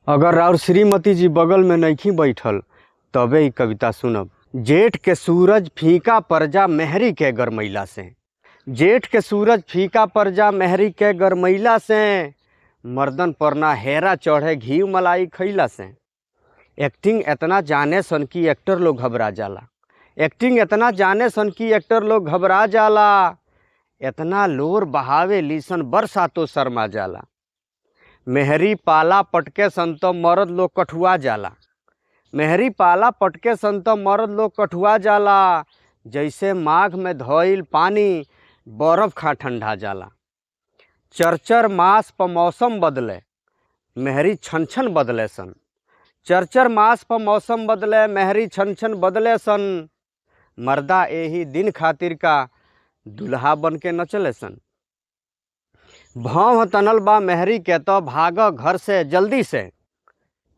अगर और श्रीमती जी बगल में नइखी बैठल तबे ई कविता सुनब। जेठ के सूरज फीका पर जा मेहरी के गरमैला से, जेठ के सूरज फीका पर जा मेहरी के गरमैला से, मर्दन पर ना हेरा चढ़े घी मलाई खैला से। एक्टिंग इतना जाने सन की एक्टर लोग घबरा जाला, एक्टिंग इतना जाने सन की एक्टर लोग घबरा जाला, इतना लोर बहावे लीसन बरसातो शर्मा जाला। मेहरी पाला पटके संत मर्द लोग कठुआ जाला, मेहरी पाला पटके संत मर्द लोग कठुआ जाला, जैसे माघ में धोइल पानी बर्फ खा ठंडा जाला। चरचर मास पर मौसम बदले मेहरी छन छन बदले सन, चरचर मास पर मौसम बदले मेहरी छन छन बदले सन, मर्दा यही दिन खातिर का दुल्हा बन के नचले सन। भौं तनल बा मेहरी के तो भाग घर से जल्दी से,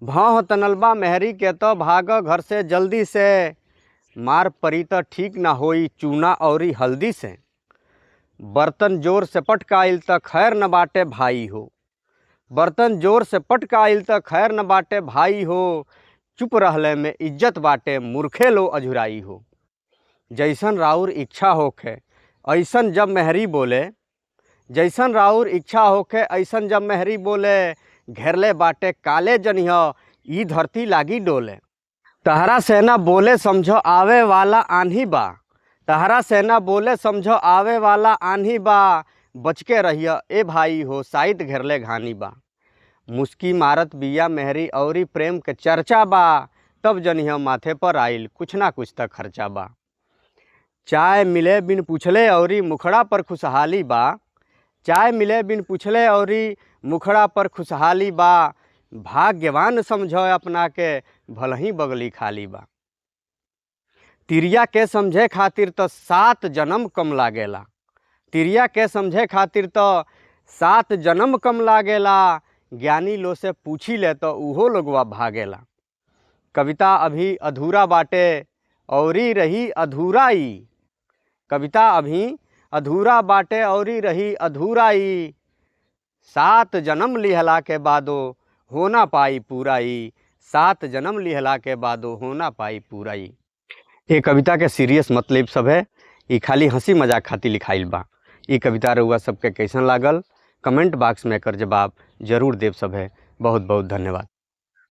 भौं तनल बा मेहरी के तो भाग घर से जल्दी से, मार परी तो ठीक ना होई चूना औरी हल्दी से। बर्तन जोर से पटकाइल तो खैर न बाटे भाई हो, बर्तन जोर से पटकाइल तो खैर न बाटे भाई हो, चुप रहले में इज्जत बाटे मूर्खे लो अझुराई हो। जैसन राउर इच्छा होखे ऐसन जब मेहरी बोले, जैसन राउर इच्छा होखे ऐसन जब मेहरी बोले, घेरले बाटे काले जनिह ई धरती लागी डोले। तहरा सेना बोले समझो आवे वाला आन्ही बा, तहरा सेना बोले समझो आवे वाला आन्ही बा, बच के रहिया ए भाई हो साइत घेरले घानी बा। मुस्की मारत बिया मेहरी औरी प्रेम के चर्चा बा, तब जनिह माथे पर आइल कुछ ना कुछ तक खर्चा बा। चाय मिले बिन पूछले औरी मुखड़ा पर खुशहाली बा, चाय मिले बिन पूछले औरी मुखड़ा पर खुशहाली बा, भाग्यवान समझो अपना के भलही बगली खाली बा। तिरिया के समझे खातिर तो 7 जन्म कम लागेला, तिरिया के समझे खातिर तो 7 जन्म कम लागेला, ज्ञानी लो से पूछी ले तो उहो लोगवा भागेला। कविता अभी अधूरा बाटे औरी रही अधूराई, कविता अभी अधूरा बाटे औरी रही अधूराई, 7 जन्म लिहला के बादो हो ना पाई पूराई, 7 जन्म लिहला के बादो हो ना पाई पूराई। ये कविता के सीरियस मतलब सब है, ये खाली हंसी मजाक खातिर लिखाइल बा। ये कविता रउआ सबके कैसन लागल कमेंट बॉक्स में एकर जवाब जरूर देव सब है। बहुत बहुत धन्यवाद।